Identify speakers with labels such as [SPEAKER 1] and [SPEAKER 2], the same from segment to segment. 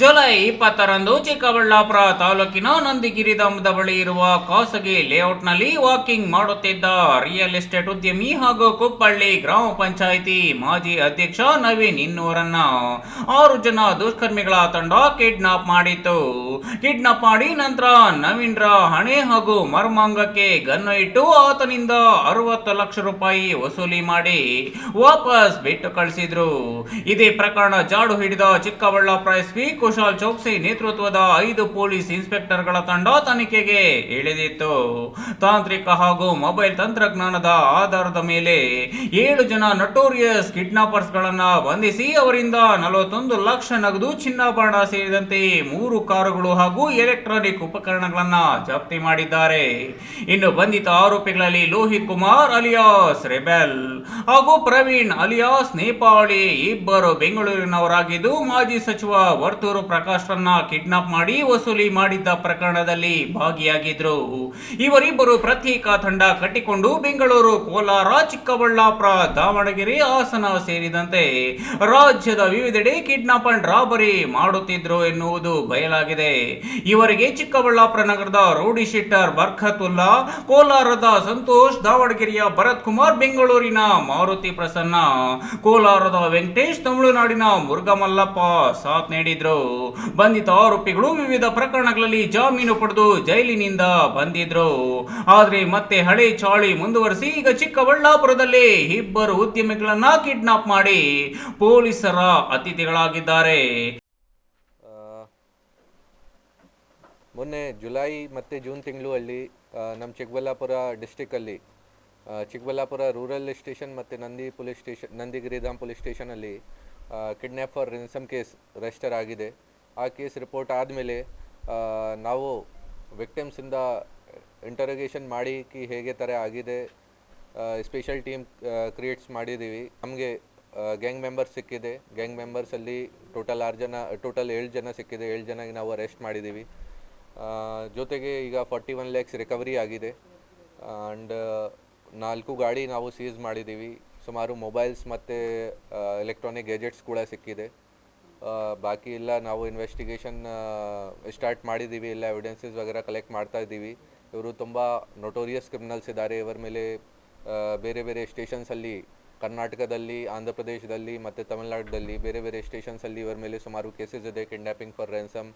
[SPEAKER 1] July 20ರಂದು Chikkaballapur ತಾಲೂಕಿನ ನಂದಿಗಿರಿಧಾಮದ ಬಳಿ ಇರುವ ಖಾಸಗಿ ಲೇಔಟ್ನಲ್ಲಿ ವಾಕಿಂಗ್ ಮಾಡುತ್ತಿದ್ದ ರಿಯಲ್ ಎಸ್ಟೇಟ್ ಉದ್ಯಮಿ ಹಾಗೂ ಕುಪ್ಪಳ್ಳಿ ಗ್ರಾಮ ಪಂಚಾಯಿತಿ ಮಾಜಿ ಅಧ್ಯಕ್ಷ ನವೀನ್ ಇನ್ನೂರನ್ನ 6 ಜನ ದುಷ್ಕರ್ಮಿಗಳ ತಂಡ ಕಿಡ್ನಾಪ್ ಮಾಡಿತ್ತು. ಕಿಡ್ನಾಪ್ ಮಾಡಿ ನಂತರ ನವೀನ್ರ ಹಣೆ ಹಾಗೂ ಮರ್ಮಾಂಗಕ್ಕೆ ಗನ್ನು ಇಟ್ಟು ಆತನಿಂದ 60 ಲಕ್ಷ ರೂಪಾಯಿ ವಸೂಲಿ ಮಾಡಿ ವಾಪಸ್ ಬಿಟ್ಟು ಕಳಿಸಿದ್ರು. ಇದೇ ಪ್ರಕರಣ ಜಾಡು ಹಿಡಿದ ಚಿಕ್ಕಬಳ್ಳಾಪುರ ಎಸ್ಪಿ ಕುಶಾಲ್ ಚೌಕ್ಸಿ ನೇತೃತ್ವದ 5 ಪೊಲೀಸ್ ಇನ್ಸ್ಪೆಕ್ಟರ್ಗಳ ತಂಡ ತನಿಖೆಗೆ ಇಳಿದಿತ್ತು. ತಾಂತ್ರಿಕ ಹಾಗೂ ಮೊಬೈಲ್ ತಂತ್ರಜ್ಞಾನದ ಆಧಾರದ ಮೇಲೆ 7 ಜನ ನಟೋರಿಯಸ್ ಕಿಡ್ನಾಪರ್ಸ್ ಗಳನ್ನ ಬಂಧಿಸಿ ಅವರಿಂದ 41 ಲಕ್ಷ ನಗದು, ಚಿನ್ನಾಭರಣ ಸೇರಿದಂತೆ 3 ಕಾರುಗಳು ಹಾಗೂ ಎಲೆಕ್ಟ್ರಾನಿಕ್ ಉಪಕರಣಗಳನ್ನ ಜಪ್ತಿ ಮಾಡಿದ್ದಾರೆ. ಇನ್ನು ಬಂಧಿತ ಆರೋಪಿಗಳಲ್ಲಿ ಲೋಹಿತ್ ಕುಮಾರ್ ಅಲಿಯಾಸ್ ರೆಬೆಲ್ ಹಾಗೂ ಪ್ರವೀಣ್ ಅಲಿಯಾಸ್ ನೇಪಾಳಿ ಇಬ್ಬರು ಬೆಂಗಳೂರಿನವರಾಗಿದ್ದು ಮಾಜಿ ಸಚಿವ ವರ್ತೂರು ಪ್ರಕಾಶ್ ರನ್ನ ಕಿಡ್ನಾಪ್ ಮಾಡಿ ವಸೂಲಿ ಮಾಡಿದ್ದ ಪ್ರಕರಣದಲ್ಲಿ ಭಾಗಿಯಾಗಿದ್ರು. ಇವರಿಬ್ಬರು ಪ್ರತ್ಯೇಕ ತಂಡ ಕಟ್ಟಿಕೊಂಡು ಬೆಂಗಳೂರು, ಕೋಲಾರ, ಚಿಕ್ಕಬಳ್ಳಾಪುರ, ದಾವಣಗೆರೆ, ಹಾಸನ ಸೇರಿದಂತೆ ರಾಜ್ಯದ ವಿವಿಧೆಡೆ ಕಿಡ್ನಾಪ್ ಅಂಡ್ ರಾಬರಿ ಮಾಡುತ್ತಿದ್ರು ಎನ್ನುವುದು ಬಯಲಾಗಿದೆ. ಇವರಿಗೆ ಚಿಕ್ಕಬಳ್ಳಾಪುರ ನಗರದ ರೌಡಿ ಶೀಟರ್ ಬರ್ಖತುಲ್ಲಾ, ಕೋಲಾರದ ಸಂತೋಷ್, ದಾವಣಗೆರೆಯ ಭರತ್ ಕುಮಾರ್, ಬೆಂಗಳೂರಿನ ಮಾರುತಿ ಪ್ರಸನ್ನ, ಕೋಲಾರದ ವೆಂಕಟೇಶ್, ತಮಿಳುನಾಡಿನ ಮುರುಘಮಲ್ಲಪ್ಪ ಸಾಥ್ ನೀಡಿದ್ರು. ಬಂಧಿತ ಆರೋಪಿಗಳು ವಿವಿಧ ಪ್ರಕರಣಗಳಲ್ಲಿ ಜಾಮೀನು ಪಡೆದು ಜೈಲಿನಿಂದ ಬಂದಿದ್ರು. ಆದ್ರೆ ಮತ್ತೆ ಹಳೆ ಚಾಳಿ ಮುಂದುವರಿಸಿ ಈಗ ಚಿಕ್ಕಬಳ್ಳಾಪುರದಲ್ಲಿ ಇಬ್ಬರು ಉದ್ಯಮಿಗಳನ್ನ ಕಿಡ್ನಾಪ್ ಮಾಡಿ ಪೊಲೀಸರ ಅತಿಥಿಗಳಾಗಿದ್ದಾರೆ.
[SPEAKER 2] ಮೊನ್ನೆ ಜುಲೈ ಮತ್ತು ಜೂನ್ ತಿಂಗಳಲ್ಲಿ ನಮ್ಮ ಚಿಕ್ಕಬಳ್ಳಾಪುರ ಡಿಸ್ಟಿಕ್ಕಲ್ಲಿ ಚಿಕ್ಕಬಳ್ಳಾಪುರ ರೂರಲ್ ಸ್ಟೇಷನ್ ಮತ್ತು ನಂದಿಗಿರಿಧಾಮ್ ಪೊಲೀಸ್ ಸ್ಟೇಷನಲ್ಲಿ kidnap for ransom case register ಆಗಿದೆ. ಆ ಕೇಸ್ ರಿಪೋರ್ಟ್ ಆದಮೇಲೆ ನಾವು ವಿಕ್ಟಿಮ್ಸಿಂದ ಇಂಟರೋಗೇಷನ್ ಮಾಡಿ ಹೇಗೆ ಥರ ಆಗಿದೆ ಸ್ಪೆಷಲ್ ಟೀಮ್ ಕ್ರಿಯೇಟ್ಸ್ ಮಾಡಿದ್ದೀವಿ. ನಮಗೆ ಗ್ಯಾಂಗ್ ಮೆಂಬರ್ಸ್ ಸಿಕ್ಕಿದೆ. ಗ್ಯಾಂಗ್ ಮೆಂಬರ್ಸಲ್ಲಿ ಟೋಟಲ್ 7 ಜನ ಸಿಕ್ಕಿದೆ. 7 ಜನಗೆ ನಾವು ಅರೆಸ್ಟ್ ಮಾಡಿದ್ದೀವಿ. ಜೊತೆಗೆ ಈಗ 41 ಲ್ಯಾಕ್ಸ್ ರಿಕವರಿ ಆಗಿದೆ. ಆ್ಯಂಡ್ 4 ಗಾಡಿ ನಾವು ಸೀಸ್ ಮಾಡಿದ್ದೀವಿ. ಸುಮಾರು ಮೊಬೈಲ್ಸ್ ಮತ್ತು ಎಲೆಕ್ಟ್ರಾನಿಕ್ ಗ್ಯಾಜೆಟ್ಸ್ ಕೂಡ ಸಿಕ್ಕಿದೆ. ಬಾಕಿ ಎಲ್ಲ ನಾವು ಇನ್ವೆಸ್ಟಿಗೇಷನ್ ಸ್ಟಾರ್ಟ್ ಮಾಡಿದ್ದೀವಿ. ಎಲ್ಲ ಎವಿಡೆನ್ಸಸ್ ವಗैरह ಕಲೆಕ್ಟ್ ಮಾಡ್ತಾ ಇದ್ದೀವಿ. ಇವರು ತುಂಬ ನೊಟೋರಿಯಸ್ ಕ್ರಿಮಿನಲ್ಸ್ ಇದ್ದಾರೆ. ಇವರ ಮೇಲೆ ಬೇರೆ ಬೇರೆ ಸ್ಟೇಷನ್ಸಲ್ಲಿ ಕರ್ನಾಟಕದಲ್ಲಿ, ಆಂಧ್ರ ಪ್ರದೇಶದಲ್ಲಿ ಮತ್ತು ತಮಿಳುನಾಡಲ್ಲಿ ಬೇರೆ ಬೇರೆ ಸ್ಟೇಷನ್ಸಲ್ಲಿ ಇವರ ಮೇಲೆ ಸುಮಾರು ಕೇಸಸ್ ಇದೆ. Kidnapping for ransom,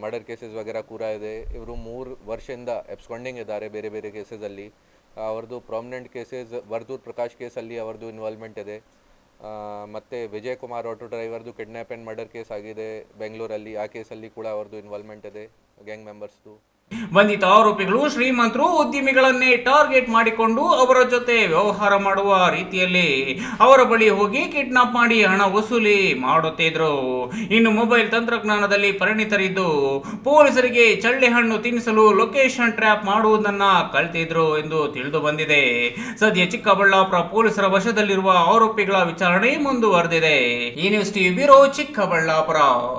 [SPEAKER 2] murder cases ವगैरह ಕೂಡ ಇದೆ. ಇವರು 3 ವರ್ಷದಿಂದ ಎಬ್ಸ್ಕಾಂಡಿಂಗ್ ಇದ್ದಾರೆ ಬೇರೆ ಬೇರೆ ಕೇಸಸಲ್ಲಿ. ಅವ್ರದ್ದು ಪ್ರಾಮಿನೆಂಟ್ ಕೇಸಸ್ ವರ್ತೂರು ಪ್ರಕಾಶ್ ಕೇಸಲ್ಲಿ ಅವ್ರದ್ದು ಇನ್ವಾಲ್ವ್ಮೆಂಟ್ ಇದೆ. ಮತ್ತು ವಿಜಯ್ ಕುಮಾರ್ ಆಟೋ ಡ್ರೈವರ್ದು ಕಿಡ್ನ್ಯಾಪ್ ಆ್ಯಂಡ್ ಮರ್ಡರ್ ಕೇಸ್ ಆಗಿದೆ ಬೆಂಗಳೂರಲ್ಲಿ. ಆ ಕೇಸಲ್ಲಿ ಕೂಡ ಅವ್ರದ್ದು ಇನ್ವಾಲ್ವ್ಮೆಂಟ್ ಇದೆ ಗ್ಯಾಂಗ್ ಮೆಂಬರ್ಸ್ದು.
[SPEAKER 1] ಬಂಧಿತ ಆರೋಪಿಗಳು ಶ್ರೀಮಂತರು, ಉದ್ಯಮಿಗಳನ್ನೇ ಟಾರ್ಗೆಟ್ ಮಾಡಿಕೊಂಡು ಅವರ ಜೊತೆ ವ್ಯವಹಾರ ಮಾಡುವ ರೀತಿಯಲ್ಲಿ ಅವರ ಬಳಿ ಹೋಗಿ ಕಿಡ್ನಾಪ್ ಮಾಡಿ ಹಣ ವಸೂಲಿ ಮಾಡುತ್ತಿದ್ರು. ಇನ್ನು ಮೊಬೈಲ್ ತಂತ್ರಜ್ಞಾನದಲ್ಲಿ ಪರಿಣಿತರಿದ್ದು ಪೊಲೀಸರಿಗೆ ಚಳ್ಳೆ ಹಣ್ಣು ತಿನ್ನಿಸಲು ಲೊಕೇಶನ್ ಟ್ರ್ಯಾಪ್ ಮಾಡುವುದನ್ನ ಕಲಿತಿದ್ರು ಎಂದು ತಿಳಿದು ಬಂದಿದೆ. ಸದ್ಯ ಚಿಕ್ಕಬಳ್ಳಾಪುರ ಪೊಲೀಸರ ವಶದಲ್ಲಿರುವ ಆರೋಪಿಗಳ ವಿಚಾರಣೆ ಮುಂದುವರೆದಿದೆ. ಈ ನ್ಯೂಸ್ ಟಿವಿ ಬ್ಯೂರೋ, ಚಿಕ್ಕಬಳ್ಳಾಪುರ.